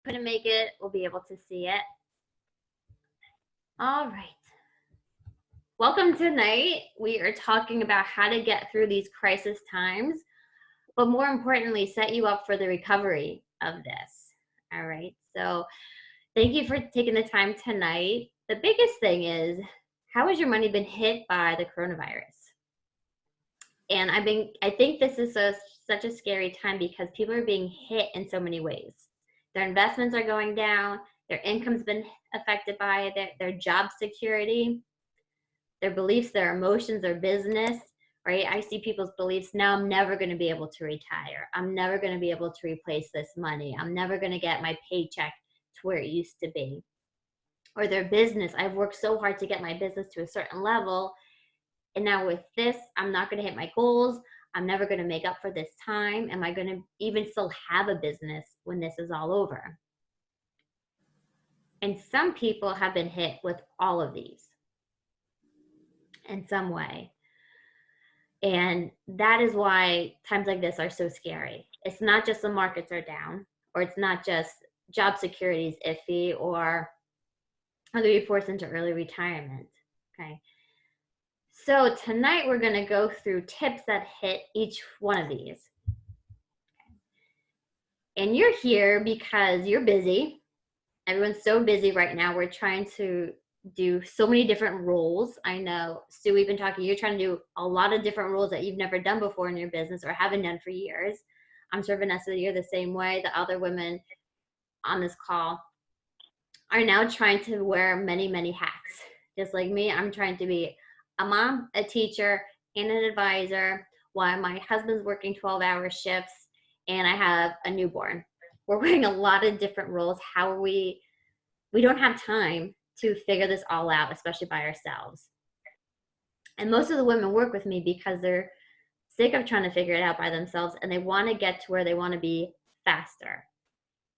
Couldn't make it, we'll be able to see it. All right. Welcome tonight. We are talking about how to get through these crisis times, but more importantly, set you up for the recovery of this. All right. So thank you for taking the time tonight. The biggest thing is, how has your money been hit by the coronavirus? And I think this is such a scary time because people are being hit in so many ways. Their investments are going down, their income's been affected by it, their job security, their beliefs, their emotions, their business, right? I see people's beliefs now. I'm never going to be able to retire. I'm never going to be able to replace this money. I'm never going to get my paycheck to where it used to be. Or their business. I've worked so hard to get my business to a certain level. And now with this, I'm not going to hit my goals. I'm never going to make up for this time. Am I going to even still have a business when this is all over? And some people have been hit with all of these in some way. And that is why times like this are so scary. It's not just the markets are down, or it's not just job security is iffy, or are they forced into early retirement. Okay. So tonight we're going to go through tips that hit each one of these. Okay. And you're here because you're busy. Everyone's so busy right now. We're trying to do so many different roles. I know, Sue, we've been talking, you're trying to do a lot of different roles that you've never done before in your business or haven't done for years. I'm sure, Vanessa, you're the same way. The other women on this call are now trying to wear many, many hats. Just like me, I'm trying to be a mom, a teacher, and an advisor while my husband's working 12-hour shifts and I have a newborn. We're wearing a lot of different roles. How are we don't have time to figure this all out, especially by ourselves. And most of the women work with me because they're sick of trying to figure it out by themselves and they want to get to where they want to be faster.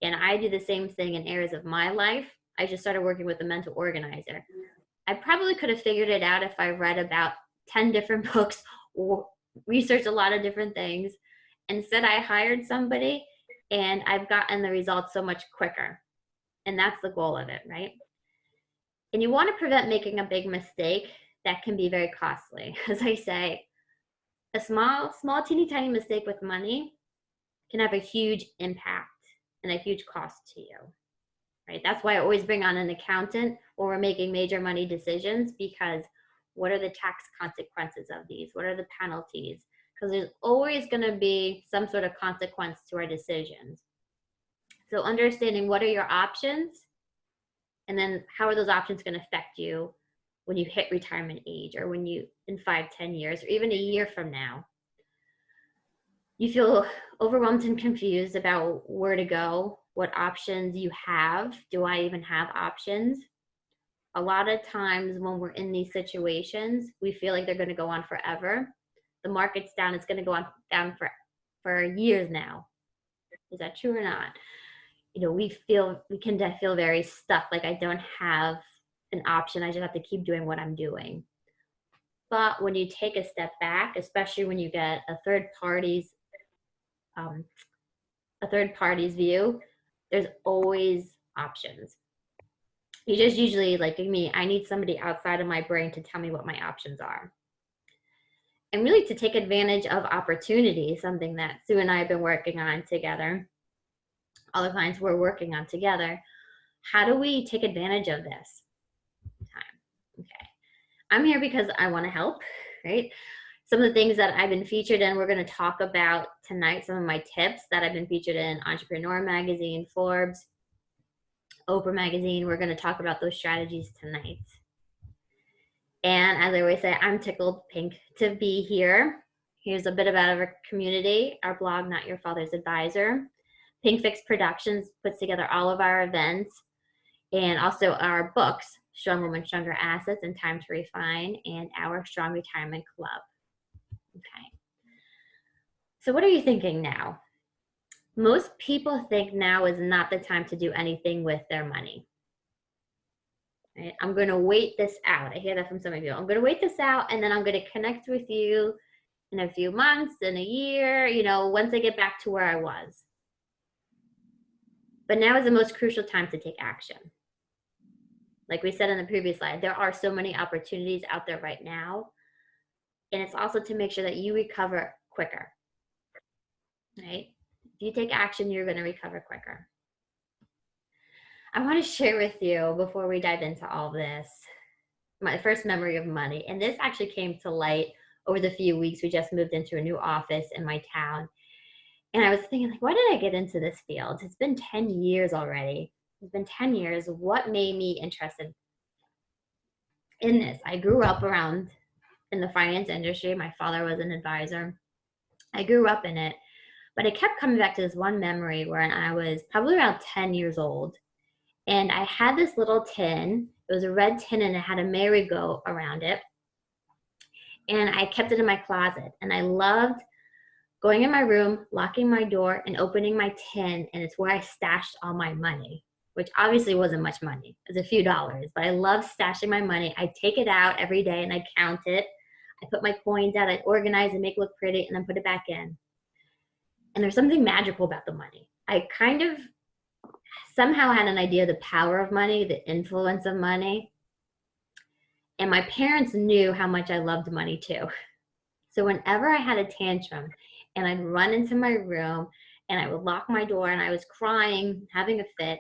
And I do the same thing in areas of my life. I just started working with a mental organizer. I probably could have figured it out if I read about 10 different books or researched a lot of different things. Instead, I hired somebody and I've gotten the results so much quicker. And that's the goal of it, right? And you want to prevent making a big mistake that can be very costly. As I say, a small, teeny tiny mistake with money can have a huge impact and a huge cost to you, right? That's why I always bring on an accountant when we're making major money decisions, because what are the tax consequences of these? What are the penalties? Because there's always going to be some sort of consequence to our decisions. So understanding what are your options, and then how are those options going to affect you when you hit retirement age, or when you, in 5-10 years, or even a year from now, you feel overwhelmed and confused about where to go, what options you have. Do I even have options? A lot of times when we're in these situations, we feel like they're going to go on forever. The market's down, it's going to go on down for years now. Is that true or not? You know, we can feel very stuck, like I don't have an option. I just have to keep doing what I'm doing. But when you take a step back, especially when you get a third party's view, there's always options. You just usually, like me, I need somebody outside of my brain to tell me what my options are. And really to take advantage of opportunity, something that Sue and I have been working on together, all the clients we're working on together. How do we take advantage of this time? Okay. I'm here because I want to help, right? Some of the things that I've been featured in, we're going to talk about tonight, some of my tips that I've been featured in Entrepreneur Magazine, Forbes, Oprah Magazine. We're going to talk about those strategies tonight. And as I always say, I'm tickled pink to be here. Here's a bit about our community, our blog, Not Your Father's Advisor. Pink Fix Productions puts together all of our events, and also our books, Strong Woman, Stronger Assets and Time to Refine, and our Strong Retirement Club. Okay. So what are you thinking now? Most people think now is not the time to do anything with their money. Right? I'm going to wait this out. I hear that from some of you. I'm going to wait this out, and then I'm going to connect with you in a few months, in a year, once I get back to where I was. But now is the most crucial time to take action. Like we said in the previous slide, there are so many opportunities out there right now. And it's also to make sure that you recover quicker, right? If you take action, you're going to recover quicker. I want to share with you, before we dive into all this, my first memory of money. And this actually came to light over the few weeks. We just moved into a new office in my town. And I was thinking, like, why did I get into this field? It's been 10 years already. It's been 10 years. What made me interested in this? I grew up around in the finance industry. My father was an advisor. I grew up in it, but I kept coming back to this one memory when I was probably around 10 years old. And I had this little tin. It was a red tin and it had a merry-go around it. And I kept it in my closet. And I loved going in my room, locking my door, and opening my tin. And it's where I stashed all my money, which obviously wasn't much money. It was a few dollars, but I love stashing my money. I take it out every day and I count it. I put my coins out, I organize and make it look pretty, and then put it back in. And there's something magical about the money. I kind of somehow had an idea of the power of money, the influence of money. And my parents knew how much I loved money too. So whenever I had a tantrum and I'd run into my room and I would lock my door and I was crying, having a fit,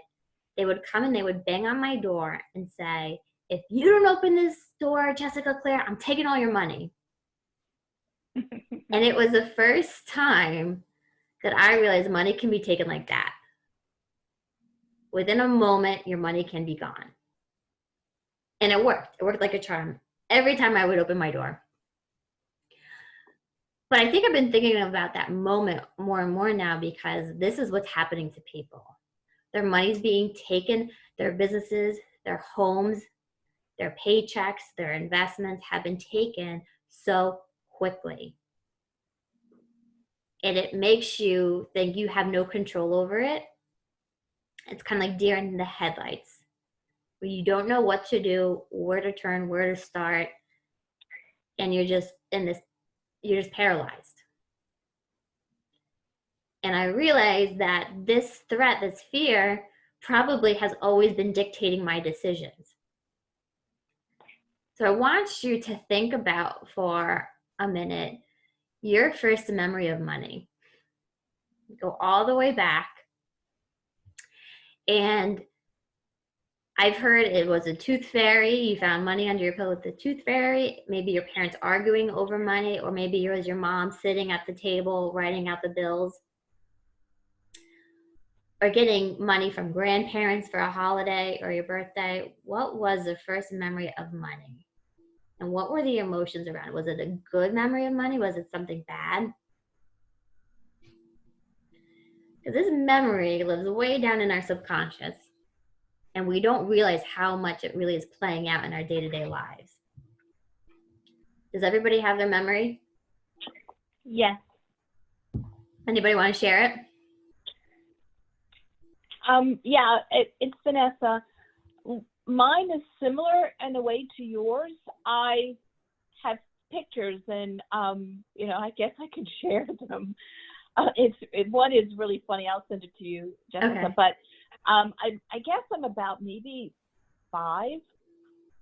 they would come and they would bang on my door and say, if you don't open this door, Jessica Claire, I'm taking all your money. And it was the first time that I realized money can be taken like that. Within a moment, your money can be gone. And it worked. It worked like a charm every time I would open my door. But I think I've been thinking about that moment more and more now because this is what's happening to people. Their money's being taken, their businesses, their homes, their paychecks, their investments have been taken so quickly. And it makes you think you have no control over it. It's kind of like deer in the headlights, where you don't know what to do, where to turn, where to start, and you're just paralyzed. And I realized that this threat, this fear, probably has always been dictating my decisions. So I want you to think about for a minute your first memory of money. Go all the way back. And I've heard it was a tooth fairy. You found money under your pillow with the tooth fairy. Maybe your parents arguing over money, or maybe it was your mom sitting at the table writing out the bills, or getting money from grandparents for a holiday or your birthday. What was the first memory of money? And what were the emotions around it? Was it a good memory of money? Was it something bad? Because this memory lives way down in our subconscious, and we don't realize how much it really is playing out in our day-to-day lives. Does everybody have their memory? Yes. Anybody want to share it? Yeah, it's Vanessa. Mine is similar in a way to yours. I have pictures, and I guess I can share them. One is really funny. I'll send it to you, Jessica. Okay. But I guess I'm about maybe 5,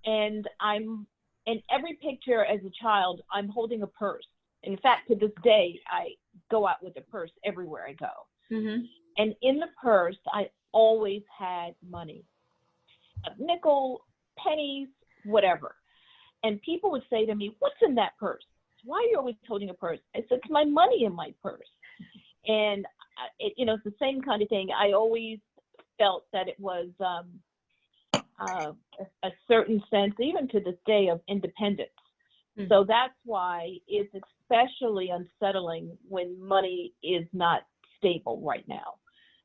and I'm in every picture as a child. I'm holding a purse. In fact, to this day, I go out with a purse everywhere I go. Mm-hmm. And in the purse, I always had money, a nickel, pennies, whatever. And people would say to me, "What's in that purse? Why are you always holding a purse?" I said, "It's my money in my purse." And it's the same kind of thing. I always felt that it was a certain sense, even to this day, of independence. Mm-hmm. So that's why it's especially unsettling when money is not stable right now.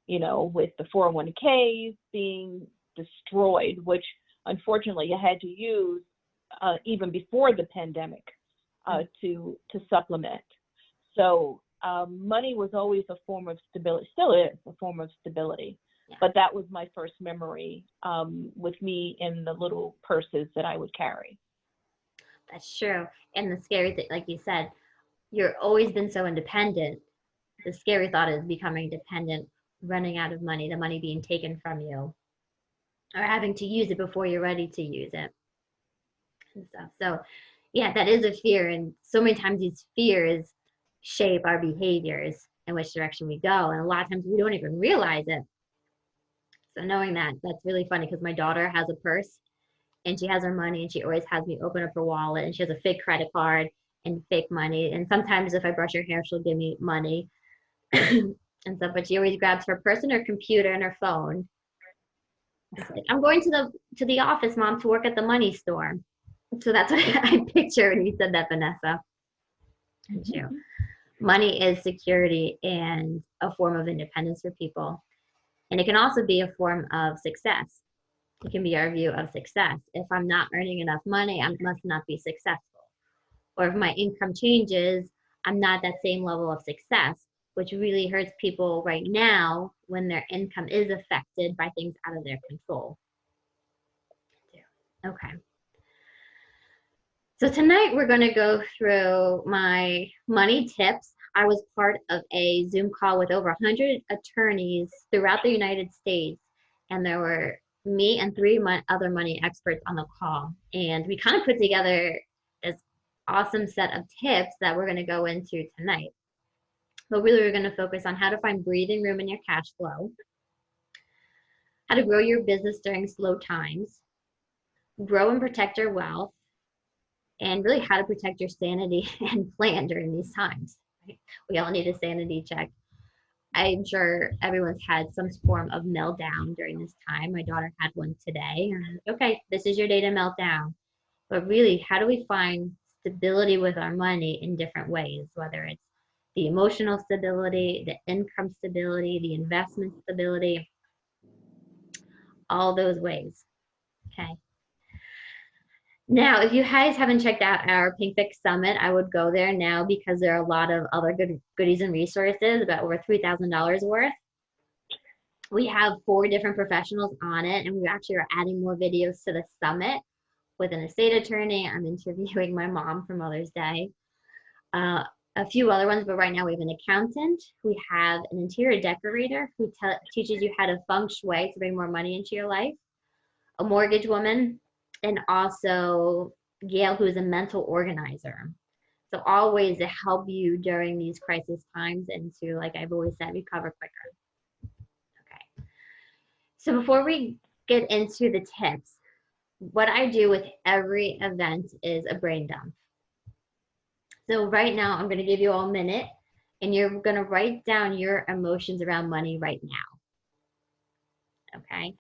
With the 401ks being destroyed, which unfortunately I had to use even before the pandemic to supplement. So money was always a form of stability, still is a form of stability. Yeah. But that was my first memory with me in the little purses that I would carry. That's true. And the scary thing, like you said, you've always been so independent. The scary thought is becoming dependent running out of money, the money being taken from you, or having to use it before you're ready to use it and stuff. So, yeah, that is a fear. And so many times these fears shape our behaviors in which direction we go. And a lot of times we don't even realize it. So, knowing that, that's really funny because my daughter has a purse and she has her money and she always has me open up her wallet and she has a fake credit card and fake money. And sometimes if I brush her hair, she'll give me money and stuff, but she always grabs her purse and her computer and her phone. It's like, I'm going to the office, mom, to work at the money store. So that's what I picture when you said that, Vanessa. Thank you. Money is security and a form of independence for people. And it can also be a form of success. It can be our view of success. If I'm not earning enough money, I must not be successful. Or if my income changes, I'm not at that same level of success, which really hurts people right now when their income is affected by things out of their control. Okay. So tonight we're going to go through my money tips. I was part of a Zoom call with over 100 attorneys throughout the United States, and there were me and three other money experts on the call. And we kind of put together this awesome set of tips that we're going to go into tonight. But really, we're going to focus on how to find breathing room in your cash flow, how to grow your business during slow times, grow and protect your wealth, and really how to protect your sanity and plan during these times. Right? We all need a sanity check. I'm sure everyone's had some form of meltdown during this time. My daughter had one today. Okay, this is your day to melt down. But really, how do we find stability with our money in different ways, whether it's the emotional stability, the income stability, the investment stability, all those ways. Okay. Now, if you guys haven't checked out our Pink Fix Summit, I would go there now because there are a lot of other goodies and resources, about over $3,000 worth. We have 4 different professionals on it, and we actually are adding more videos to the summit with an estate attorney. I'm interviewing my mom for Mother's Day. A few other ones, but right now we have an accountant. We have an interior decorator who teaches you how to feng shui to bring more money into your life, a mortgage woman, and also Gail, who is a mental organizer. So all ways to help you during these crisis times and to, like I've always said, recover quicker. Okay. So before we get into the tips, what I do with every event is a brain dump. So right now, I'm going to give you all a minute, and you're going to write down your emotions around money right now. Okay?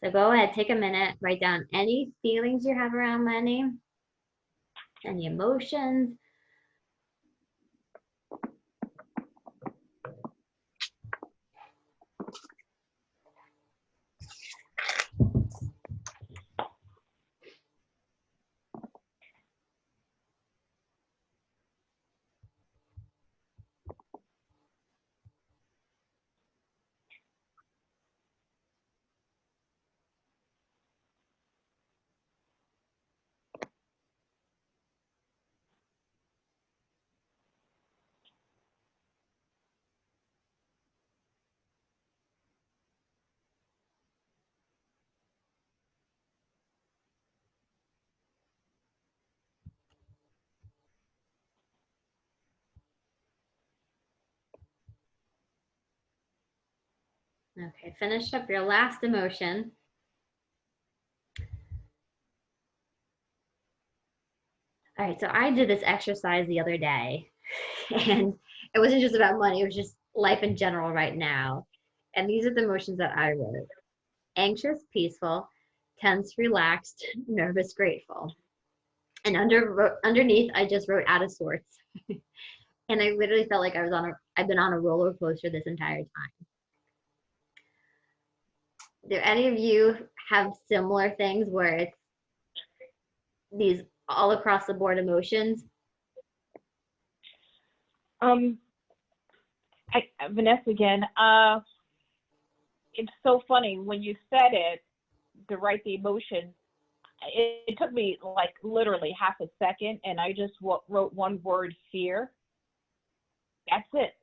So go ahead, take a minute, write down any feelings you have around money, any emotions. Okay, finish up your last emotion. All right, so I did this exercise the other day, and it wasn't just about money, it was just life in general right now. And these are the emotions that I wrote: anxious, peaceful, tense, relaxed, nervous, grateful. And underneath, I just wrote out of sorts. And I literally felt like I've been on a roller coaster this entire time. Do any of you have similar things where it's these all across the board emotions? Vanessa again. It's so funny when you said it, to write the emotion. It took me like literally half a second, and I just wrote one word: fear. That's it.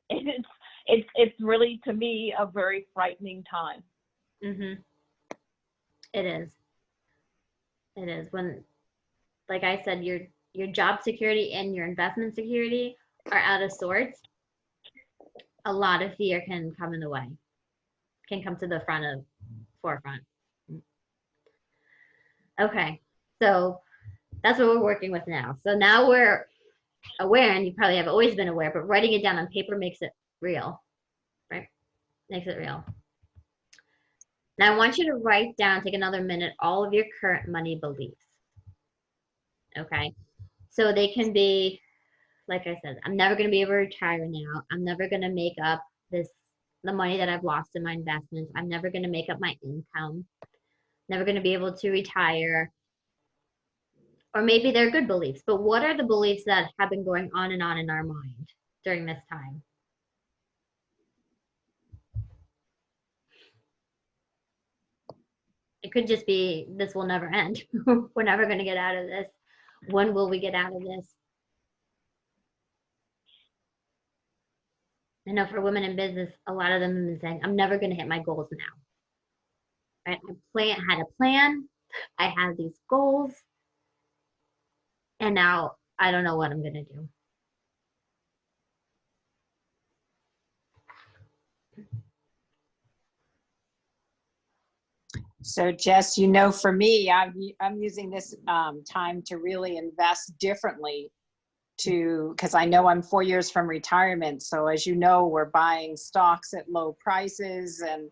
it's really, to me, a very frightening time. Mm-hmm. It is. It is. When, like I said, your job security and your investment security are out of sorts, a lot of fear can come in the way, can come to the forefront. Okay, so that's what we're working with now. So now we're aware, and you probably have always been aware, but writing it down on paper makes it real, right? Makes it real. Now I want you to write down, take another minute, all of your current money beliefs. Okay, so they can be, like I said, I'm never going to be able to retire now. I'm never going to make up the money that I've lost in my investments. I'm never going to make up my income. Never going to be able to retire. Or maybe they're good beliefs, but what are the beliefs that have been going on and on in our mind during this time? It could just be, this will never end. We're never going to get out of this. When will we get out of this? I know for women in business, a lot of them have been saying, I'm never going to hit my goals now. Right? I had a plan. I had these goals. And now I don't know what I'm going to do. So Jess, for me, I'm using this time to really invest differently because I know I'm 4 years from retirement. So as you know, we're buying stocks at low prices, and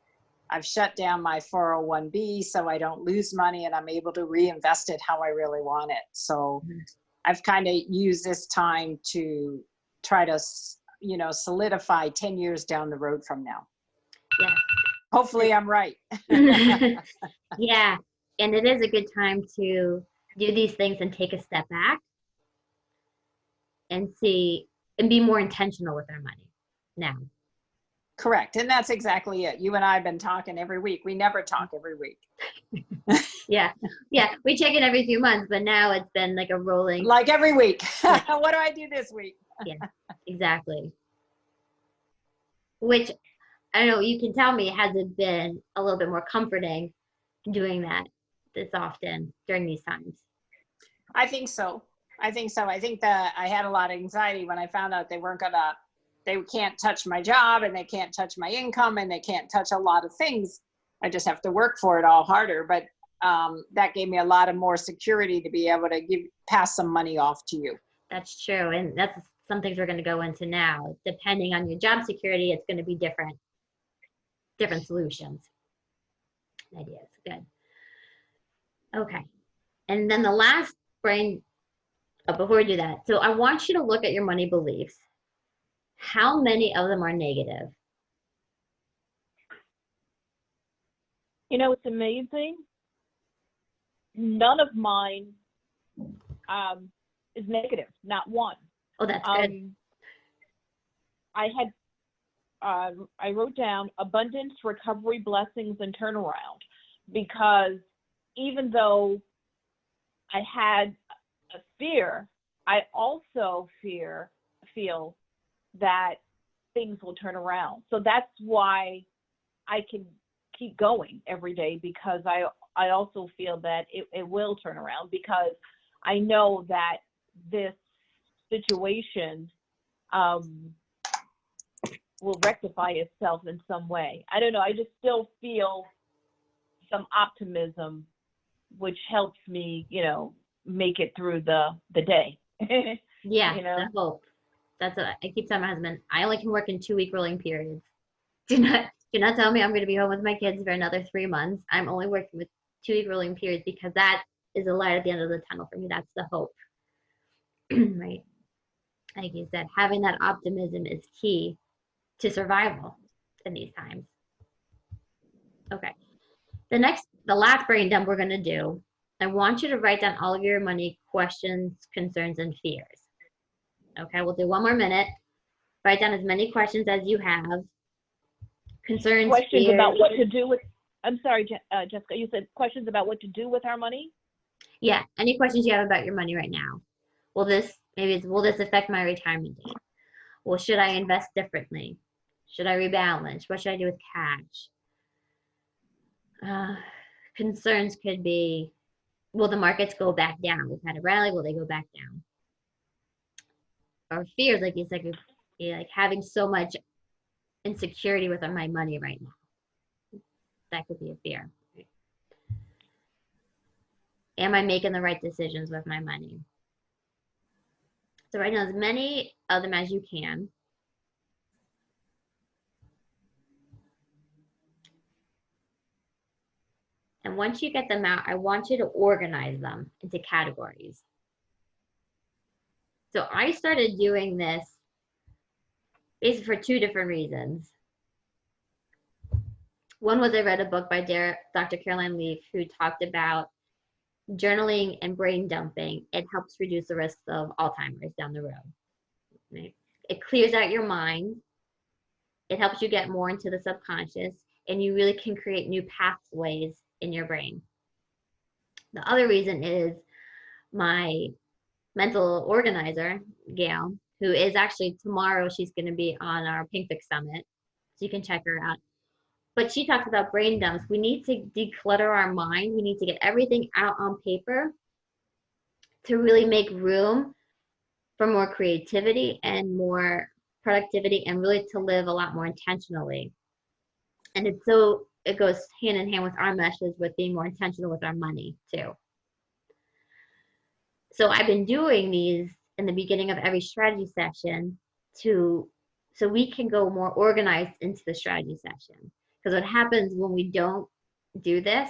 I've shut down my 401(b) so I don't lose money, and I'm able to reinvest it how I really want it. So I've kind of used this time to try to, solidify 10 years down the road from now. Yeah. Hopefully I'm right. Yeah. And it is a good time to do these things and take a step back and see and be more intentional with our money now. Correct. And that's exactly it. You and I have been talking every week. We never talk every week. Yeah. Yeah. We check in every few months, but now it's been like a rolling. Like every week. What do I do this week? Yeah, exactly. Which, I don't know, you can tell me, has it been a little bit more comforting doing that this often during these times? I think so. I think that I had a lot of anxiety when I found out they can't touch my job, and they can't touch my income, and they can't touch a lot of things. I just have to work for it all harder. But that gave me a lot of more security to be able to pass some money off to you. That's true. And that's some things we're going to go into now. Depending on your job security, it's going to be different solutions. Ideas. Good. Okay. And then the last before we do that, so I want you to look at your money beliefs. How many of them are negative? It's amazing. None of mine is negative, not one. Oh, that's good. I wrote down abundance, recovery, blessings, and turnaround, because even though I had a fear, I also feel that things will turn around. So that's why I can keep going every day, because I also feel that it will turn around, because I know that this situation will rectify itself in some way. I don't know. I just still feel some optimism, which helps me, make it through the day. Yeah, the hope. That's what I keep telling my husband. I only can work in 2-week rolling periods. Do not tell me I'm going to be home with my kids for another 3 months. I'm only working with 2-week rolling periods, because that is the light at the end of the tunnel for me. That's the hope. Right. Like you said, having that optimism is key to survival in these times. Okay. The last brain dump we're going to do, I want you to write down all of your money questions, concerns, and fears. Okay, we'll do 1 more minute. Write down as many questions as you have. Concerns, questions fears. About what to do with, I'm sorry, Jessica, you said questions about what to do with our money? Yeah, any questions you have about your money right now. Will this affect my retirement date? Well, should I invest differently? Should I rebalance? What should I do with cash? Concerns could be, will the markets go back down? We've had a rally, will they go back down? Or fears, like you said, could be like having so much insecurity with my money right now. That could be a fear. Am I making the right decisions with my money? So write down as many of them as you can. And once you get them out, I want you to organize them into categories. So I started doing this basically for two different reasons. One was I read a book by Dr. Caroline Leaf who talked about journaling and brain dumping. It helps reduce the risks of Alzheimer's down the road. Right? It clears out your mind. It helps you get more into the subconscious, and you really can create new pathways in your brain. The other reason is my mental organizer, Gail, who is actually tomorrow, she's going to be on our Pink Fix Summit. So you can check her out. But she talks about brain dumps. We need to declutter our mind. We need to get everything out on paper to really make room for more creativity and more productivity, and really to live a lot more intentionally. And it goes hand in hand with our message with being more intentional with our money too. So I've been doing these in the beginning of every strategy session so we can go more organized into the strategy session. Because what happens when we don't do this,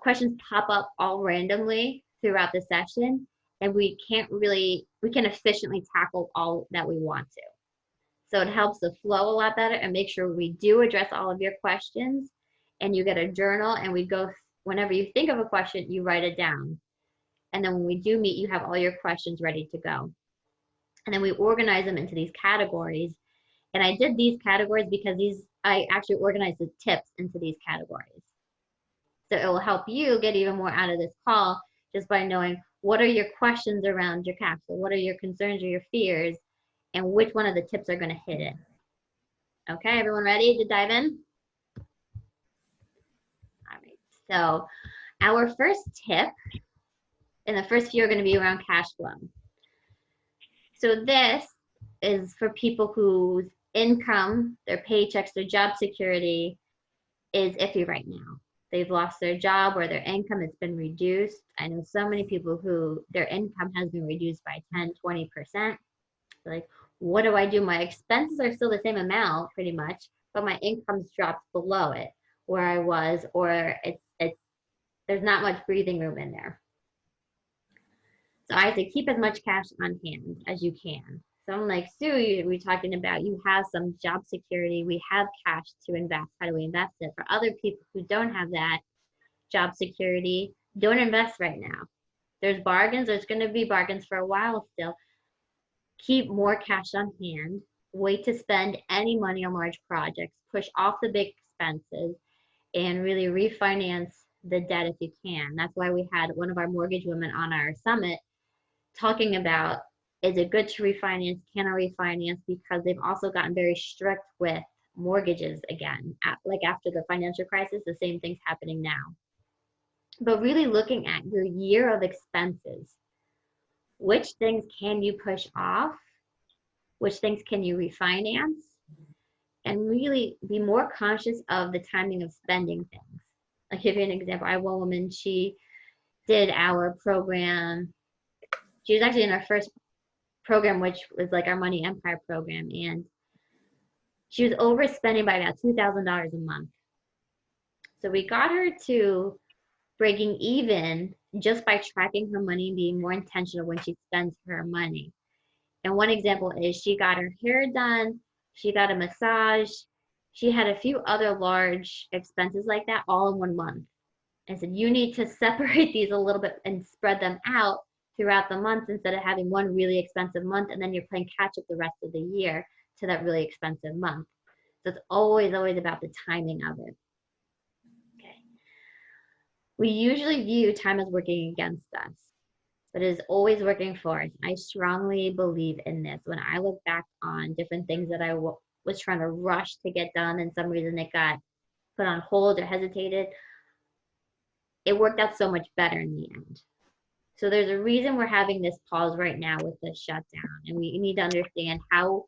questions pop up all randomly throughout the session, and we can efficiently tackle all that we want to. So it helps the flow a lot better, and make sure we do address all of your questions, and you get a journal, and we go, whenever you think of a question, you write it down. And then when we do meet, you have all your questions ready to go. And then we organize them into these categories. And I did these categories because I actually organized the tips into these categories. So it will help you get even more out of this call just by knowing what are your questions around your capsule, what are your concerns or your fears, and which one of the tips are going to hit it. Okay, everyone ready to dive in? All right, so our first tip in the first few are going to be around cash flow. So this is for people whose income, their paychecks, their job security is iffy right now. They've lost their job or their income has been reduced. I know so many people who their income has been reduced by 10, 20%. Like, what do I do? My expenses are still the same amount pretty much, but my income's dropped below it where I was, or there's not much breathing room in there. So I say keep as much cash on hand as you can. So I'm like, Sue, we're talking about you have some job security. We have cash to invest. How do we invest it? For other people who don't have that job security, don't invest right now. There's bargains. There's going to be bargains for a while still. Keep more cash on hand. Wait to spend any money on large projects. Push off the big expenses and really refinance the debt if you can. That's why we had one of our mortgage women on our summit talking about, is it good to refinance? Can I refinance? Because they've also gotten very strict with mortgages again. Like after the financial crisis, the same thing's happening now. But really looking at your year of expenses. Which things can you push off? Which things can you refinance? And really be more conscious of the timing of spending things. I'll give you an example. I have one woman, she did our program. She was actually in our first program, which was like our Money Empire program, and she was overspending by about $2,000 a month. So we got her to breaking even just by tracking her money and being more intentional when she spends her money. And one example is she got her hair done, she got a massage, she had a few other large expenses like that all in 1 month. I said, you need to separate these a little bit and spread them out throughout the month instead of having one really expensive month and then you're playing catch up the rest of the year to that really expensive month. So it's always about the timing of it. Okay. We usually view time as working against us, but it is always working for us. I strongly believe in this. When I look back on different things that was trying to rush to get done and some reason it got put on hold or hesitated, it worked out so much better in the end. So there's a reason we're having this pause right now with the shutdown, and we need to understand how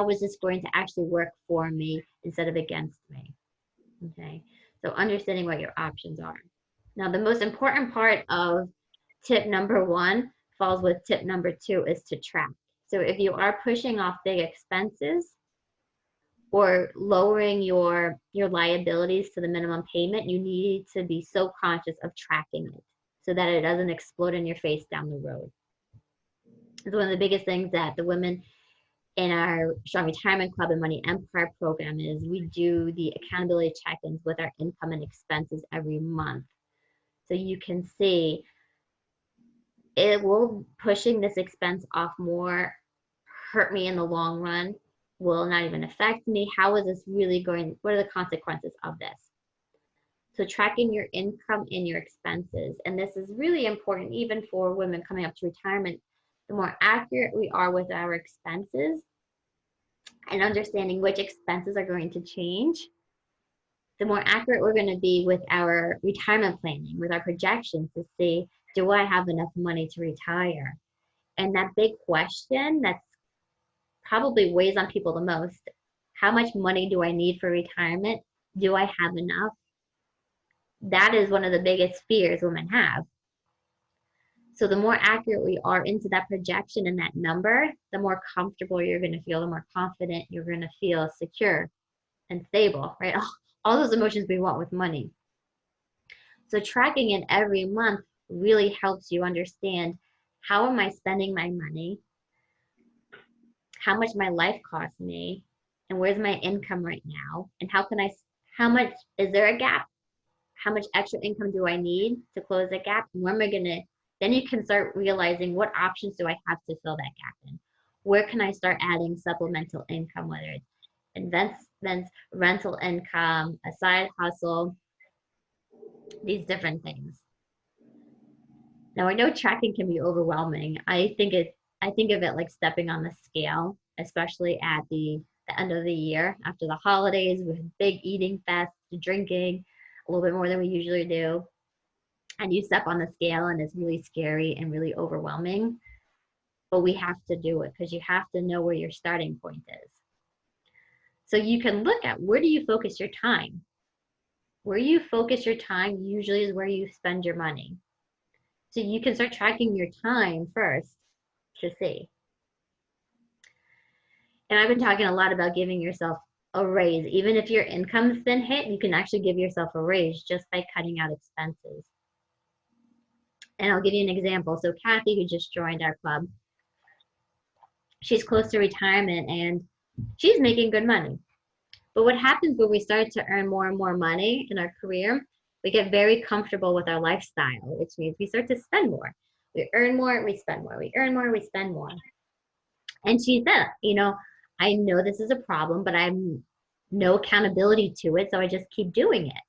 is this going to actually work for me instead of against me. Okay, so understanding what your options are. Now, the most important part of tip number 1 falls with tip number 2 is to track. So if you are pushing off big expenses or lowering your liabilities to the minimum payment, you need to be so conscious of tracking it so that it doesn't explode in your face down the road. It's one of the biggest things that the women in our Strong Retirement Club and Money Empire program is we do the accountability check-ins with our income and expenses every month. So you can see it will pushing this expense off more hurt me in the long run, will not even affect me. How is this really going? What are the consequences of this? So tracking your income and your expenses, and this is really important even for women coming up to retirement. The more accurate we are with our expenses and understanding which expenses are going to change, the more accurate we're going to be with our retirement planning, with our projections to see, do I have enough money to retire? And that big question that's probably weighs on people the most, how much money do I need for retirement? Do I have enough? That is one of the biggest fears women have. So the more accurate we are into that projection and that number, the more comfortable you're going to feel, the more confident you're going to feel, secure and stable, right? All those emotions we want with money. So tracking it every month really helps you understand, how am I spending my money? How much my life costs me? And where's my income right now? And how much, is there a gap? How much extra income do I need to close that gap? And where am I gonna, then you can start realizing, what options do I have to fill that gap in? Where can I start adding supplemental income, whether it's investments, rental income, a side hustle, these different things. Now, I know tracking can be overwhelming. I think of it like stepping on the scale, especially at the end of the year after the holidays with big eating fest, drinking a little bit more than we usually do. And you step on the scale and it's really scary and really overwhelming. But we have to do it because you have to know where your starting point is. So you can look at, where do you focus your time? Where you focus your time usually is where you spend your money. So you can start tracking your time first to see. And I've been talking a lot about giving yourself a raise. Even if your income's been hit, you can actually give yourself a raise just by cutting out expenses. And I'll give you an example. So Kathy, who just joined our club, she's close to retirement and she's making good money. But what happens when we start to earn more and more money in our career, we get very comfortable with our lifestyle, which means we start to spend more. We earn more, we spend more. We earn more, we spend more. And she said, I know this is a problem, but I have no accountability to it, so I just keep doing it.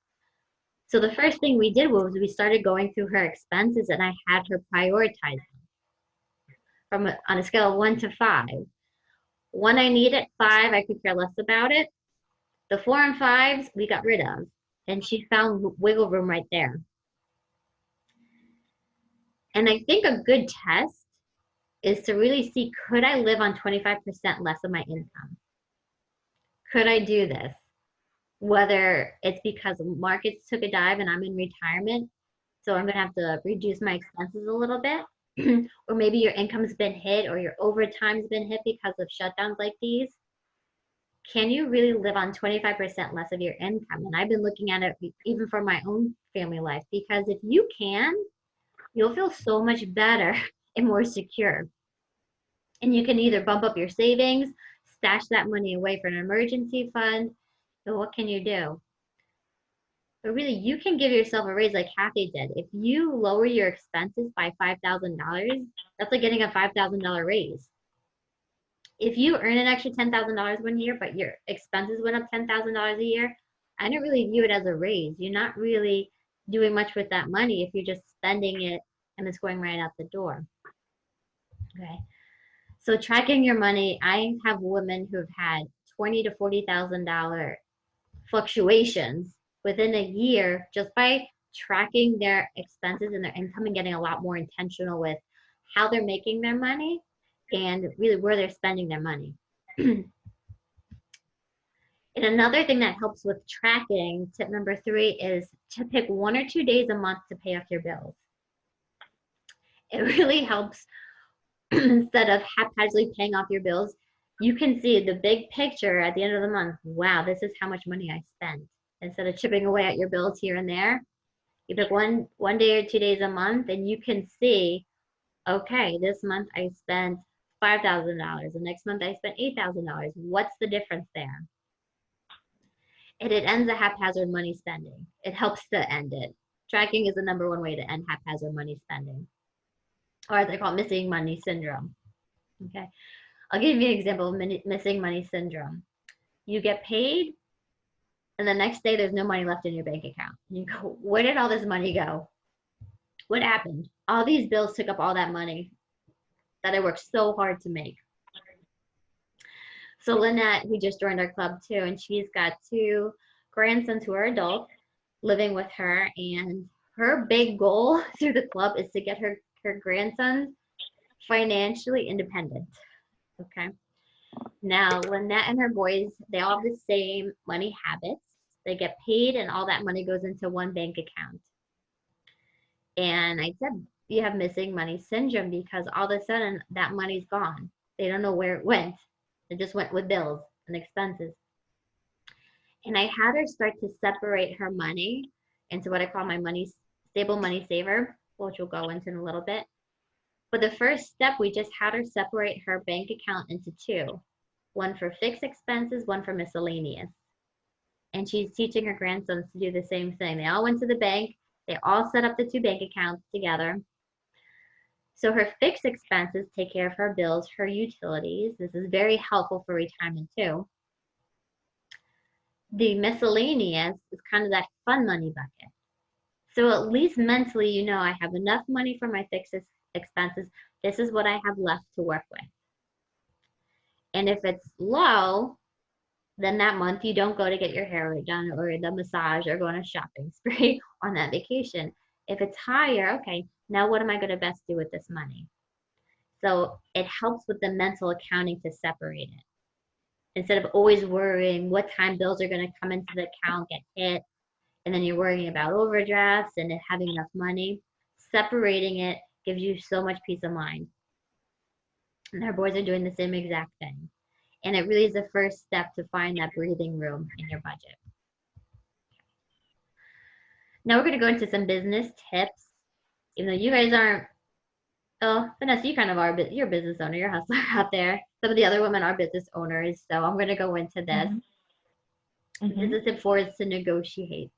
So the first thing we did was we started going through her expenses, and I had her prioritize them on a scale of 1 to 5. 1 I needed, 5 I could care less about it. The 4 and 5s we got rid of, and she found wiggle room right there. And I think a good test is to really see, could I live on 25% less of my income? Could I do this? Whether it's because the markets took a dive and I'm in retirement, so I'm gonna have to reduce my expenses a little bit, or maybe your income's been hit or your overtime's been hit because of shutdowns like these. Can you really live on 25% less of your income? And I've been looking at it even for my own family life, because if you can, you'll feel so much better and more secure. And you can either bump up your savings, stash that money away for an emergency fund. So what can you do? But really, you can give yourself a raise like Kathy did. If you lower your expenses by $5,000, that's like getting a $5,000 raise. If you earn an extra $10,000 one year, but your expenses went up $10,000 a year, I don't really view it as a raise. You're not really doing much with that money if you're just spending it and it's going right out the door. Okay. So tracking your money, I have women who have had $20,000 to $40,000 fluctuations within a year just by tracking their expenses and their income and getting a lot more intentional with how they're making their money and really where they're spending their money. And another thing that helps with tracking, tip number 3, is to pick 1 or 2 days a month to pay off your bills. It really helps. Instead of haphazardly paying off your bills, you can see the big picture at the end of the month. Wow, this is how much money I spent. Instead of chipping away at your bills here and there, you pick one day or 2 days a month, and you can see, okay, this month I spent $5,000. The next month I spent $8,000. What's the difference there? And it ends the haphazard money spending. It helps to end it. Tracking is the #1 way to end haphazard money spending, or as I call it, missing money syndrome. Okay, I'll give you an example of missing money syndrome. You get paid, and the next day there's no money left in your bank account. And you go, where did all this money go? What happened? All these bills took up all that money that I worked so hard to make. So Lynette, who just joined our club too, and she's got 2 grandsons who are adults living with her, and her big goal through the club is to get her grandsons financially independent. Okay. Now, Lynette and her boys, they all have the same money habits. They get paid and all that money goes into one bank account. And I said, you have missing money syndrome because all of a sudden that money's gone. They don't know where it went. It just went with bills and expenses. And I had her start to separate her money into what I call my stable money saver, which we'll go into in a little bit. But the first step, we just had her separate her bank account into 2. One for fixed expenses, one for miscellaneous. And she's teaching her grandsons to do the same thing. They all went to the bank. They all set up the 2 bank accounts together. So her fixed expenses take care of her bills, her utilities. This is very helpful for retirement too. The miscellaneous is kind of that fun money bucket. So at least mentally, you know, I have enough money for my fixed expenses. This is what I have left to work with. And if it's low, then that month you don't go to get your hair done or the massage or go on a shopping spree on that vacation. If it's higher, okay, now what am I going to best do with this money? So it helps with the mental accounting to separate it. Instead of always worrying what time bills are going to come into the account, get hit, and then you're worrying about overdrafts and having enough money, separating it gives you so much peace of mind. And our boys are doing the same exact thing. And it really is the first step to find that breathing room in your budget. Now we're going to go into some business tips. Even though you guys aren't, oh, Vanessa, you kind of are, you're a business owner, you're a hustler out there. Some of the other women are business owners, so I'm going to go into this. Business tip 4 is to negotiate.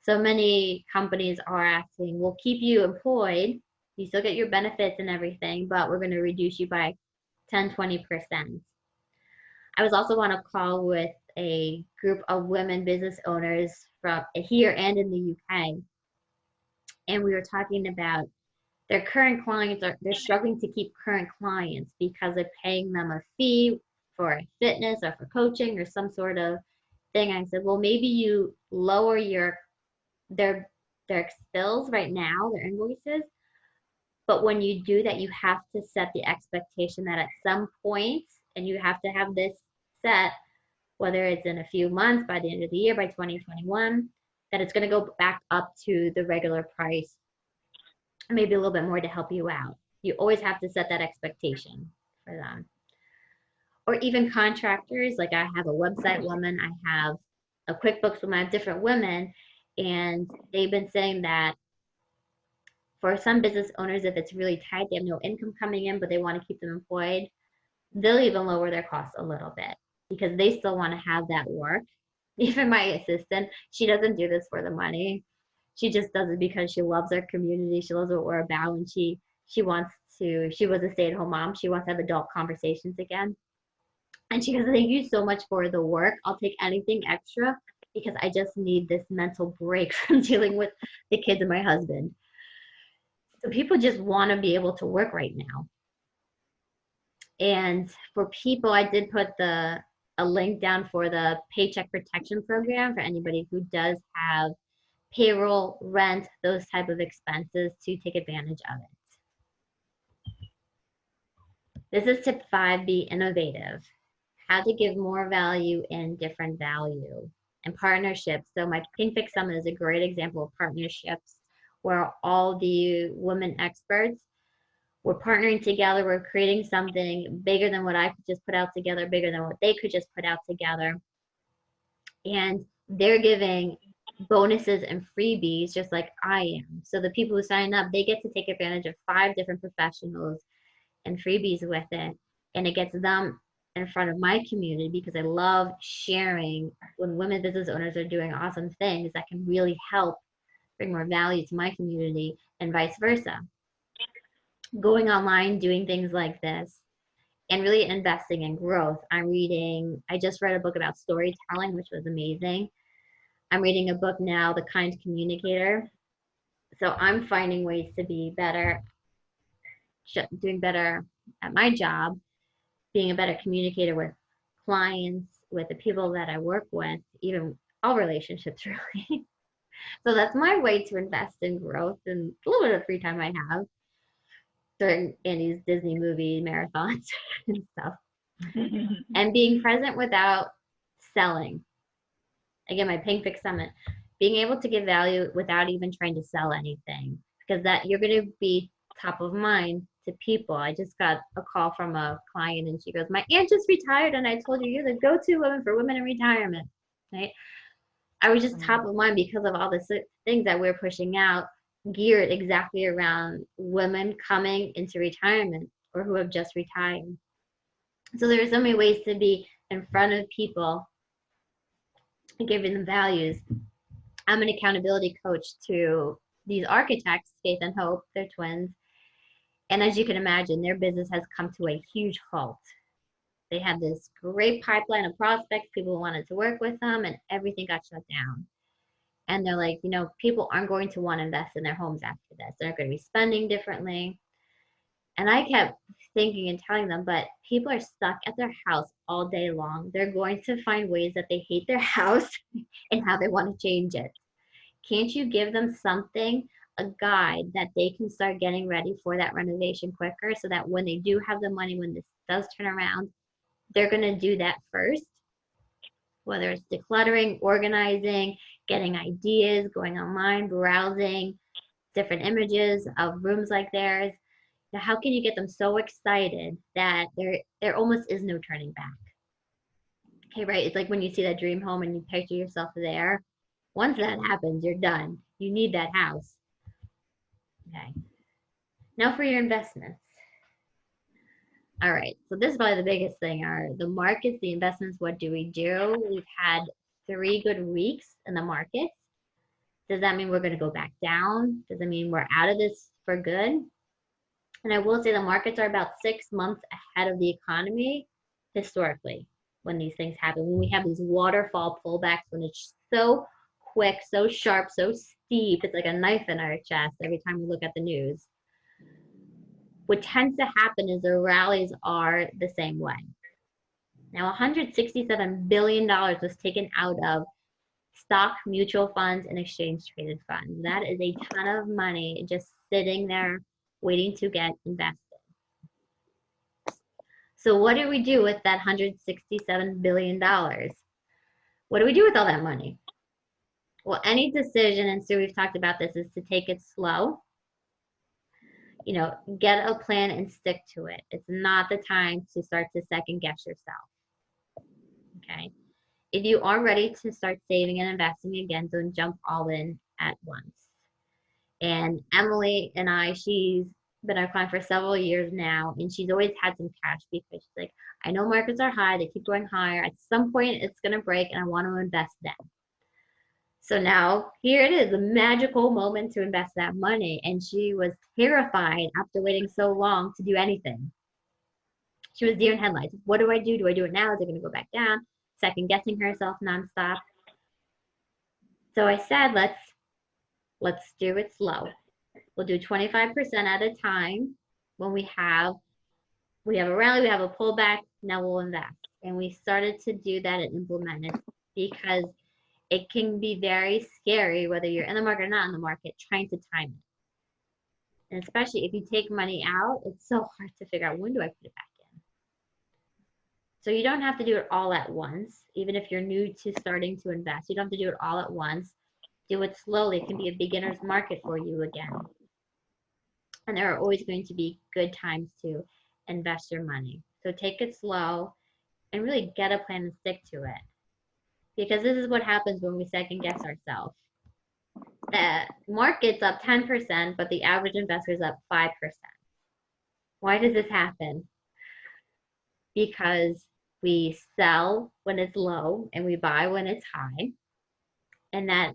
So many companies are asking, we'll keep you employed, you still get your benefits and everything, but we're going to reduce you by 10-20%. I was also on a call with a group of women business owners from here and in the UK. And we were talking about their current clients, they're struggling to keep current clients because they're paying them a fee for fitness or for coaching or some sort of thing. I said, well, maybe you lower their bills right now, their invoices. But when you do that, you have to set the expectation that at some point, and you have to have this set, whether it's in a few months, by the end of the year, by 2021, that it's going to go back up to the regular price, maybe a little bit more to help you out. You always have to set that expectation for them. Or even contractors, like I have a website woman, I have a QuickBooks woman, I have different women, and they've been saying that for some business owners, if it's really tight, they have no income coming in, but they want to keep them employed, they'll even lower their costs a little bit because they still want to have that work. Even my assistant, she doesn't do this for the money. She just does it because she loves our community. She loves what we're about, and she was a stay-at-home mom. She wants to have adult conversations again. And she goes, thank you so much for the work. I'll take anything extra because I just need this mental break from dealing with the kids and my husband. So people just want to be able to work right now. And for people, I did put a a link down for the Paycheck Protection Program for anybody who does have payroll, rent, those type of expenses to take advantage of it. This is tip 5, be innovative. How to give more value in different value and partnerships. So my Pink Fix Summit is a great example of partnerships where all the women experts, we're partnering together, we're creating something bigger than what I could just put out together, bigger than what they could just put out together. And they're giving bonuses and freebies just like I am. So the people who sign up, they get to take advantage of 5 different professionals and freebies with it. And it gets them in front of my community because I love sharing when women business owners are doing awesome things that can really help bring more value to my community and vice versa. Going online, doing things like this, and really investing in growth. I just read a book about storytelling, which was amazing. I'm reading a book now, The Kind Communicator. So I'm finding ways to be better, doing better at my job, being a better communicator with clients, with the people that I work with, even all relationships really. So that's my way to invest in growth and a little bit of free time I have during Andy's Disney movie marathons and stuff. And being present without selling. Again, my Pink Fix Summit, being able to give value without even trying to sell anything, because that you're going to be top of mind to people. I just got a call from a client and she goes, my aunt just retired and I told you you're the go-to woman for women in retirement, right? I was just top of mind because of all the things that we're pushing out, geared exactly around women coming into retirement or who have just retired. So there are so many ways to be in front of people and giving them values. I'm an accountability coach to these architects, Faith and Hope, they're twins. And as you can imagine, their business has come to a huge halt. They had this great pipeline of prospects, people wanted to work with them, and everything got shut down. And they're like, people aren't going to want to invest in their homes after this. They're going to be spending differently. And I kept thinking and telling them, but people are stuck at their house all day long. They're going to find ways that they hate their house and how they want to change it. Can't you give them something, a guide that they can start getting ready for that renovation quicker so that when they do have the money, when this does turn around, they're going to do that first? Whether it's decluttering, organizing, getting ideas, going online, browsing different images of rooms like theirs. Now, how can you get them so excited that there almost is no turning back? Okay, right? It's like when you see that dream home and you picture yourself there. Once that happens, you're done. You need that house. Okay. Now for your investments. All right, so this is probably the biggest thing are the markets, the investments, what do we do? We've had 3 good weeks in the markets. Does that mean we're going to go back down? Does it mean we're out of this for good? And I will say the markets are about 6 months ahead of the economy historically when these things happen. When we have these waterfall pullbacks, when it's so quick, so sharp, so steep, it's like a knife in our chest every time we look at the news. What tends to happen is the rallies are the same way. Now, $167 billion was taken out of stock, mutual funds, and exchange traded funds. That is a ton of money just sitting there waiting to get invested. So what do we do with that $167 billion? What do we do with all that money? Well, any decision, and so we've talked about this, is to take it slow. Get a plan and stick to it. It's not the time to start to second guess yourself. Okay. If you are ready to start saving and investing again, don't jump all in at once. And Emily and she's been our client for several years now, and she's always had some cash because she's like, I know markets are high, they keep going higher. At some point, it's going to break, and I want to invest then. So now here it is, a magical moment to invest that money. And she was terrified after waiting so long to do anything. She was deer in headlights. What do I do? Do I do it now? Is it going to go back down? Second guessing herself nonstop. So I said, let's do it slow. We'll do 25% at a time. When we have a rally, we have a pullback, now we'll invest. And we started to do that and implement it because it can be very scary, whether you're in the market or not in the market, trying to time it. And especially if you take money out, it's so hard to figure out, when do I put it back in? So you don't have to do it all at once. Even if you're new to starting to invest, you don't have to do it all at once. Do it slowly. It can be a beginner's market for you again. And there are always going to be good times to invest your money. So take it slow and really get a plan and stick to it. Because this is what happens when we second guess ourselves. The market's up 10%, but the average investor is up 5%. Why does this happen? Because we sell when it's low and we buy when it's high. And that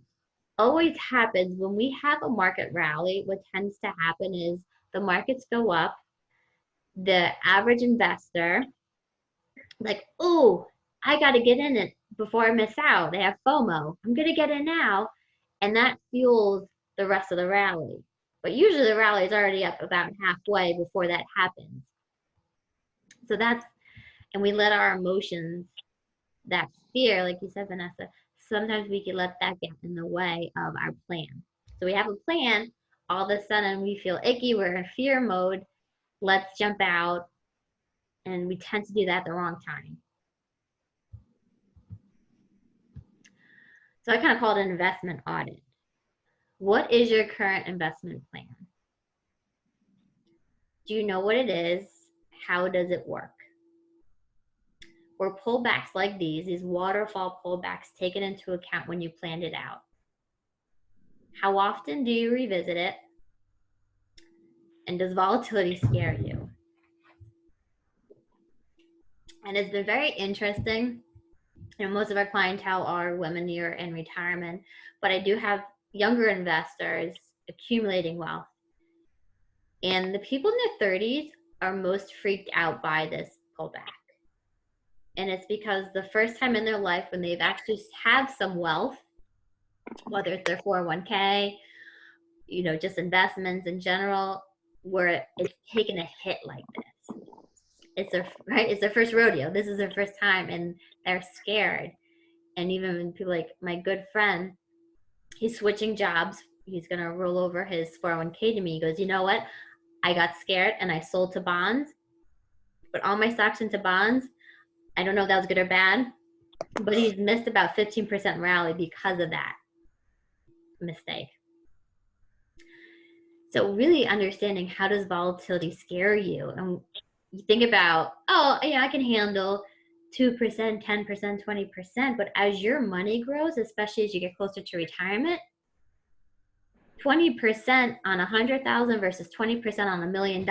always happens when we have a market rally. What tends to happen is the markets go up, the average investor, like, oh, I got to get in it before I miss out. They have FOMO. I'm going to get in now. And that fuels the rest of the rally. But usually the rally is already up about halfway before that happens. So that's, and we let our emotions, that fear, like you said, Vanessa, sometimes we can let that get in the way of our plan. So we have a plan, all of a sudden we feel icky, we're in fear mode, let's jump out, and we tend to do that at the wrong time. So I kind of call it an investment audit. What is your current investment plan? Do you know what it is? How does it work? Or pullbacks like these waterfall pullbacks, taken into account when you planned it out. How often do you revisit it? And does volatility scare you? And it's been very interesting. You know, most of our clientele are women who are in retirement, but I do have younger investors accumulating wealth. And the people in their 30s are most freaked out by this pullback. And it's because the first time in their life when they've actually have some wealth, whether it's their 401k, you know, just investments in general, where it's taken a hit like this. It's their first rodeo. This is their first time and they're scared. And even when people like my good friend, he's switching jobs. He's going to roll over his 401k to me. He goes, you know what? I got scared and I sold to bonds, put all my stocks into bonds. I don't know if that was good or bad, but he's missed about 15% rally because of that mistake. So really understanding, how does volatility scare you? And you think about, oh, yeah, I can handle 2%, 10%, 20%. But as your money grows, especially as you get closer to retirement, 20% on 100,000 versus 20% on $1 million,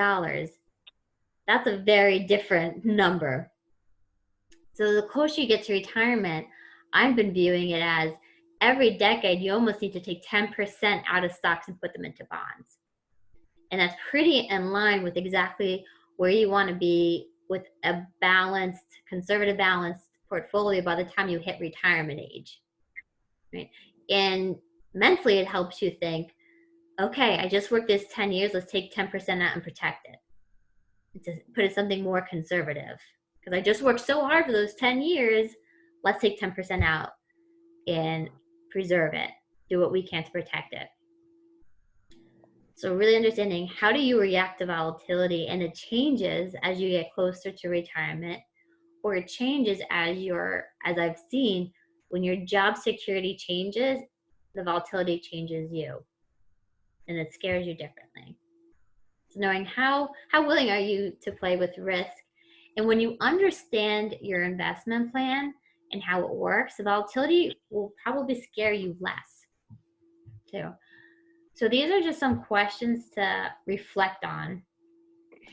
that's a very different number. So the closer you get to retirement, I've been viewing it as every decade, you almost need to take 10% out of stocks and put them into bonds. And that's pretty in line with exactly where you want to be with a balanced, conservative balanced portfolio by the time you hit retirement age. Right? And mentally, it helps you think, okay, I just worked this 10 years, let's take 10% out and protect it. And to put it something more conservative. Because I just worked so hard for those 10 years, let's take 10% out and preserve it. Do what we can to protect it. So really understanding, how do you react to volatility, and it changes as you get closer to retirement, or it changes as I've seen, when your job security changes, the volatility changes you and it scares you differently. So knowing how willing are you to play with risk, and when you understand your investment plan and how it works, the volatility will probably scare you less too. So these are just some questions to reflect on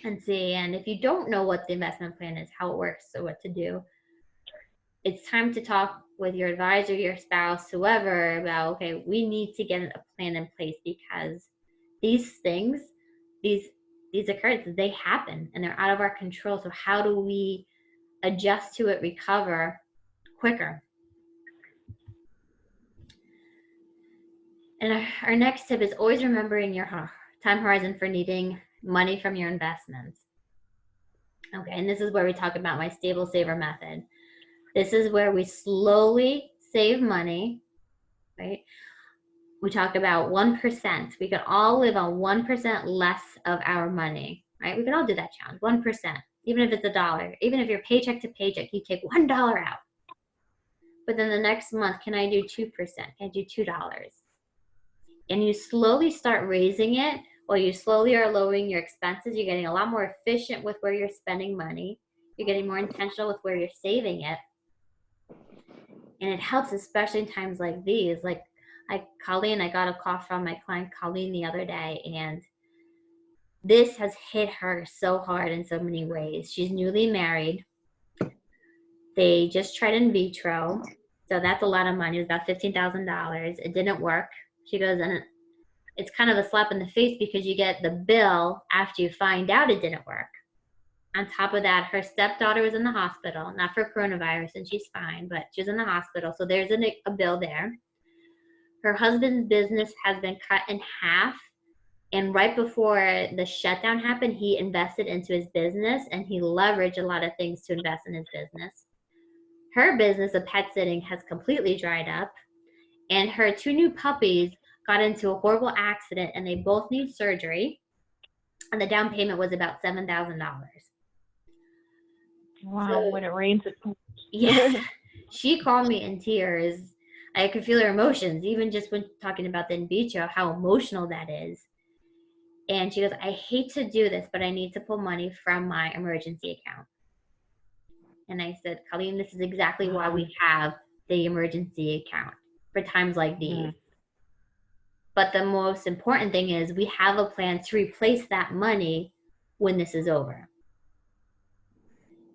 and see. And if you don't know what the investment plan is, how it works, or what to do, it's time to talk with your advisor, your spouse, whoever, about, okay, we need to get a plan in place, because these things, these occurrences, they happen and they're out of our control. So how do we adjust to it, recover quicker? And our next tip is always remembering your time horizon for needing money from your investments. Okay, and this is where we talk about my stable saver method. This is where we slowly save money, right? We talked about 1%. We could all live on 1% less of our money, right? We could all do that challenge, 1%, even if it's $1. Even if you're paycheck to paycheck, you take $1 out. But then the next month, can I do 2%? Can I do $2? And you slowly start raising it while you slowly are lowering your expenses. You're getting a lot more efficient with where you're spending money. You're getting more intentional with where you're saving it. And it helps, especially in times like these. Like Colleen, I got a call from my client Colleen the other day, and this has hit her so hard in so many ways. She's newly married. They just tried in vitro. So that's a lot of money. It was about $15,000. It didn't work. She goes, and it's kind of a slap in the face because you get the bill after you find out it didn't work. On top of that, her stepdaughter was in the hospital, not for coronavirus, and she's fine, but she was in the hospital. So there's a bill there. Her husband's business has been cut in half. And right before the shutdown happened, he invested into his business, and he leveraged a lot of things to invest in his business. Her business of pet sitting has completely dried up, and her 2 new puppies got into a horrible accident, and they both need surgery, and the down payment was about $7,000. Wow, So, when it rains, it pours. yes, she called me in tears. I could feel her emotions, even just when talking about the in vitro, how emotional that is. And she goes, I hate to do this, but I need to pull money from my emergency account. And I said, Colleen, this is exactly why we have the emergency account for times like these. But the most important thing is we have a plan to replace that money when this is over.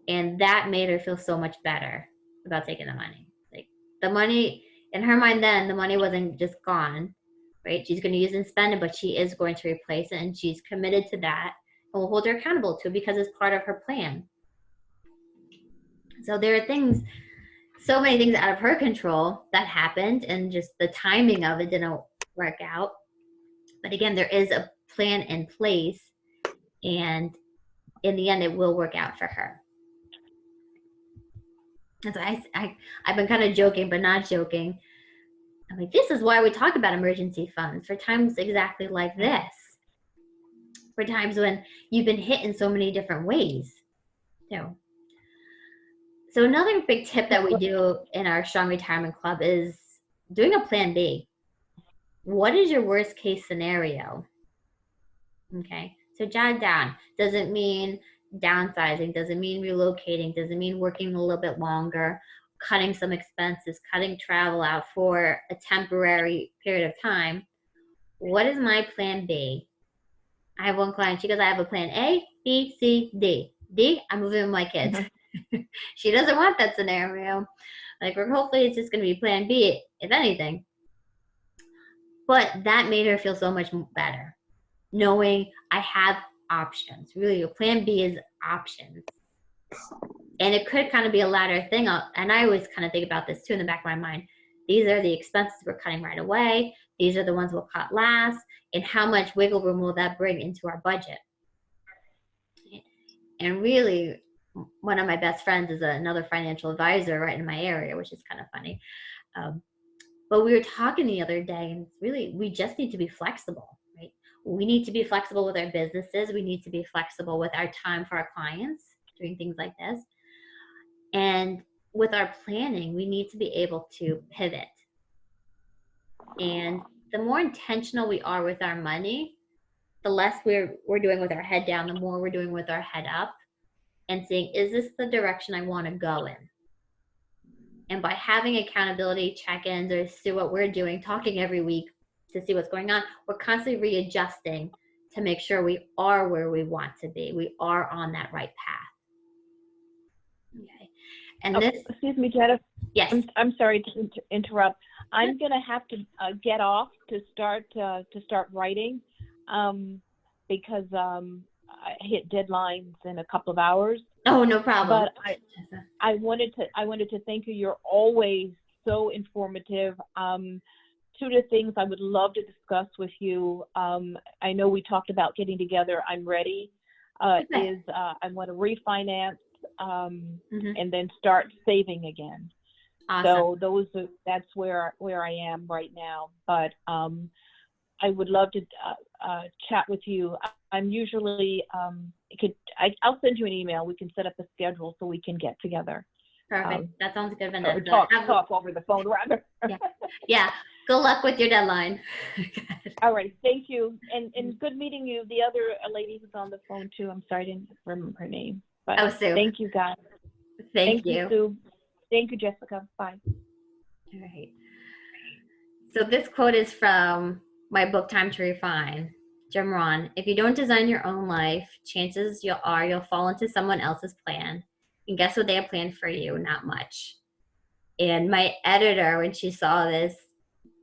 And that made her feel so much better about taking the money. Like the money, in her mind then, the money wasn't just gone, right? She's going to use and spend it, but she is going to replace it, and she's committed to that, and we'll hold her accountable to it because it's part of her plan. So there are things, so many things out of her control that happened, and just the timing of it didn't work out. But again, there is a plan in place, and in the end, it will work out for her. And so I've been kind of joking, but not joking. I'm like, this is why we talk about emergency funds, for times exactly like this. For times when you've been hit in so many different ways. So another big tip that we do in our Strong Retirement Club is doing a plan B. What is your worst case scenario? Okay, so jot it down. Does it mean downsizing? Does it mean relocating? Does it mean working a little bit longer, cutting some expenses, cutting travel out for a temporary period of time? What is my plan B? I have one client, she goes, I have a plan A, B, C, D. D, I'm moving with my kids. She doesn't want that scenario. Like, hopefully it's just going to be plan B, if anything. But that made her feel so much better, knowing I have options. Really, your plan B is options. And it could kind of be a ladder thing. And I always kind of think about this too in the back of my mind. These are the expenses we're cutting right away. These are the ones we'll cut last. And how much wiggle room will that bring into our budget? And really, one of my best friends is another financial advisor right in my area, which is kind of funny. But we were talking the other day, and really, we just need to be flexible, right? We need to be flexible with our businesses. We need to be flexible with our time for our clients, doing things like this. And with our planning, we need to be able to pivot. And the more intentional we are with our money, the less we're doing with our head down, the more we're doing with our head up, and saying, is this the direction I want to go in? And by having accountability check-ins or see what we're doing, talking every week to see what's going on, we're constantly readjusting to make sure we are where we want to be. We are on that right path. Okay. And this, excuse me, Jennifer. yes. I'm sorry to interrupt. I'm going to have to get off to start writing because I hit deadlines in a couple of hours. Oh, no problem. But I wanted to thank you. You're always so informative. Two of the things I would love to discuss with you. I know we talked about getting together. I'm ready. Okay. I want to refinance and then start saving again. Awesome. So that's where I am right now. But I would love to chat with you. I'm usually I'll send you an email. We can set up a schedule so we can get together. Perfect. That sounds good, Vanessa. Or talk over the phone rather. Yeah. Good luck with your deadline. All right. Thank you. And good meeting you. The other lady who's on the phone too. I'm sorry I didn't remember her name. But Sue. Thank you, guys. Thank you. Sue. Thank you, Jessica. Bye. All right. So this quote is from my book, Time to Refine. Jim Rohn: if you don't design your own life, chances you'll fall into someone else's plan. And guess what they have planned for you? Not much. And my editor, when she saw this,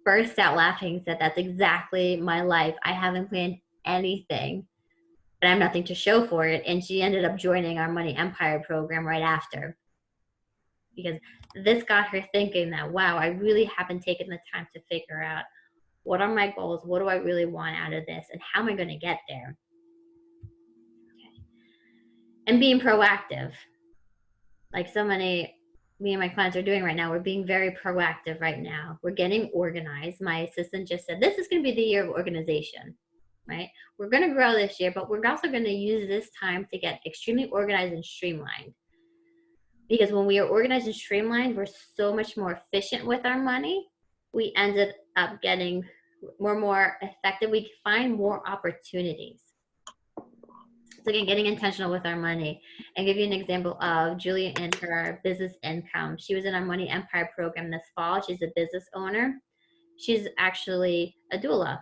burst out laughing, said, that's exactly my life. I haven't planned anything, and I have nothing to show for it. And she ended up joining our Money Empire program right after, because this got her thinking that, wow, I really haven't taken the time to figure out what are my goals, what do I really want out of this, and how am I going to get there? Okay. And being proactive, like so many me and my clients are doing right now. We're being very proactive right now. We're getting organized. My assistant just said, this is going to be the year of organization, right? We're going to grow this year, but we're also going to use this time to get extremely organized and streamlined. Because when we are organized and streamlined, we're so much more efficient with our money. We ended up getting more effective. We find more opportunities. So again, getting intentional with our money. And give you an example of Julia and her business income. She was in our Money Empire program this fall. She's a business owner. She's actually a doula.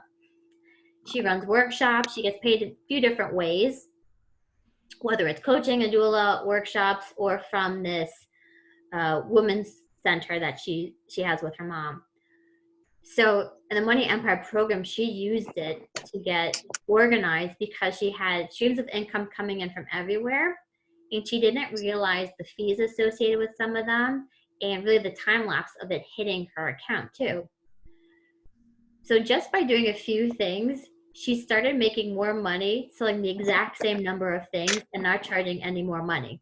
She runs workshops. She gets paid in a few different ways, whether it's coaching, a doula, workshops, or from this women's center that she has with her mom. So in the Money Empire program, she used it to get organized because she had streams of income coming in from everywhere, and she didn't realize the fees associated with some of them, and really the time lapse of it hitting her account too. So just by doing a few things, she started making more money, selling the exact same number of things and not charging any more money.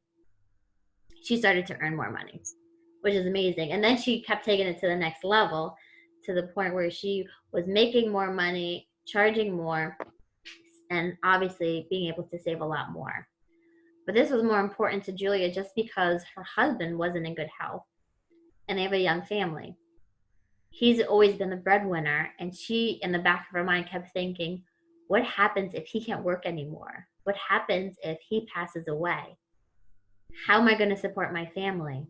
She started to earn more money, which is amazing. And then she kept taking it to the next level, to the point where she was making more money, charging more, and obviously being able to save a lot more. But this was more important to Julia just because her husband wasn't in good health and they have a young family. He's always been the breadwinner, and she, in the back of her mind, kept thinking, what happens if he can't work anymore? What happens if he passes away? How am I going to support my family?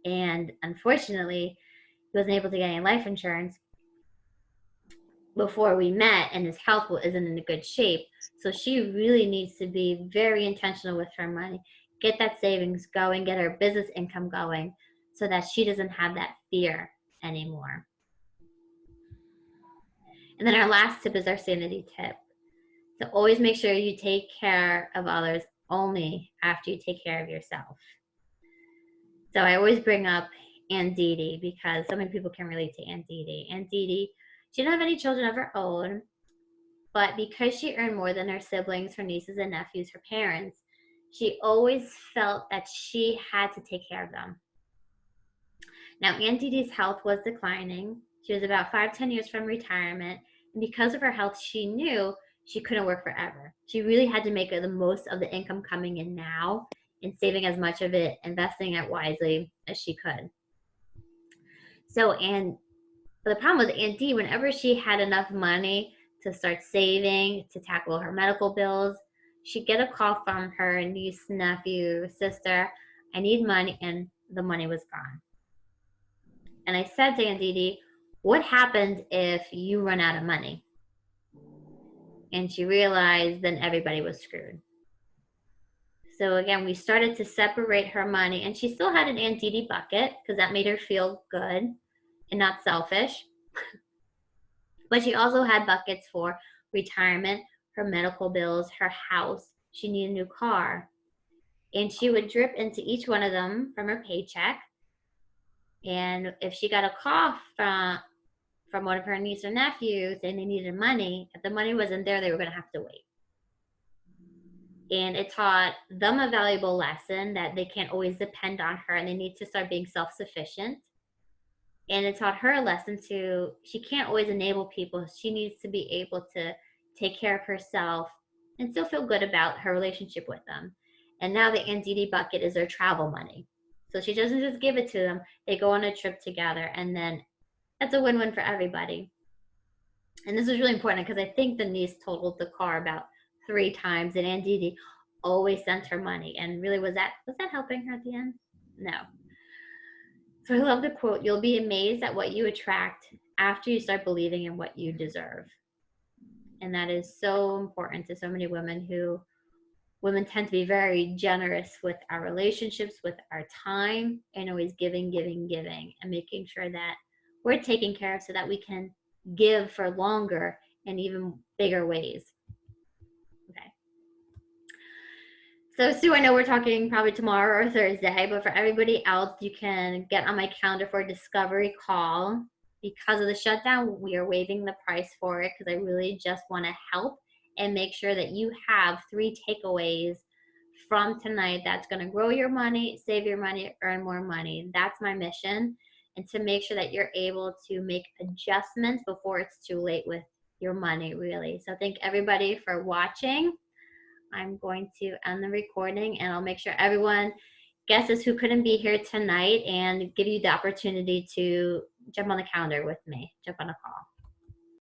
And unfortunately, he wasn't able to get any life insurance before we met, and his health isn't in a good shape. So she really needs to be very intentional with her money, get that savings going, get her business income going, so that she doesn't have that fear anymore. And then our last tip is our sanity tip. So always make sure you take care of others only after you take care of yourself. So I always bring up Aunt Dee Dee because so many people can relate to Aunt Dee Dee. Aunt Dee Dee, she didn't have any children of her own, but because she earned more than her siblings, her nieces and nephews, her parents, she always felt that she had to take care of them. Now, Aunt Dee Dee's health was declining. She was about 5-10 years from retirement. And because of her health, she knew she couldn't work forever. She really had to make the most of the income coming in now and saving as much of it, investing it wisely as she could. So, but the problem with Aunt Dee, whenever she had enough money to start saving, to tackle her medical bills, she'd get a call from her niece, nephew, sister, I need money, and the money was gone. And I said to Aunt Dee Dee, what happens if you run out of money? And she realized then everybody was screwed. So again, we started to separate her money, and she still had an Aunt Dee Dee bucket because that made her feel good and not selfish. But she also had buckets for retirement, her medical bills, her house. She needed a new car. And she would drip into each one of them from her paycheck. And if she got a call from one of her niece or nephews saying they needed money, if the money wasn't there, they were going to have to wait. And it taught them a valuable lesson that they can't always depend on her and they need to start being self-sufficient. And it taught her a lesson to, she can't always enable people. She needs to be able to take care of herself and still feel good about her relationship with them. And now the NDD bucket is their travel money. So she doesn't just give it to them. They go on a trip together, and then that's a win-win for everybody. And this is really important because I think the niece totaled the car about 3 times, and Aunt Didi always sent her money. And really, was that helping her at the end? No. So I love the quote, you'll be amazed at what you attract after you start believing in what you deserve. And that is so important to so many women tend to be very generous with our relationships, with our time, and always giving, and making sure that we're taken care of so that we can give for longer and even bigger ways. Okay. So Sue, I know we're talking probably tomorrow or Thursday, but for everybody else, you can get on my calendar for a discovery call. Because of the shutdown, we are waiving the price for it because I really just want to help and make sure that you have 3 takeaways from tonight that's going to grow your money, save your money, earn more money. That's my mission, and to make sure that you're able to make adjustments before it's too late with your money, really. So thank everybody for watching. I'm going to end the recording, and I'll make sure everyone guesses who couldn't be here tonight and give you the opportunity to jump on the calendar with me, jump on a call.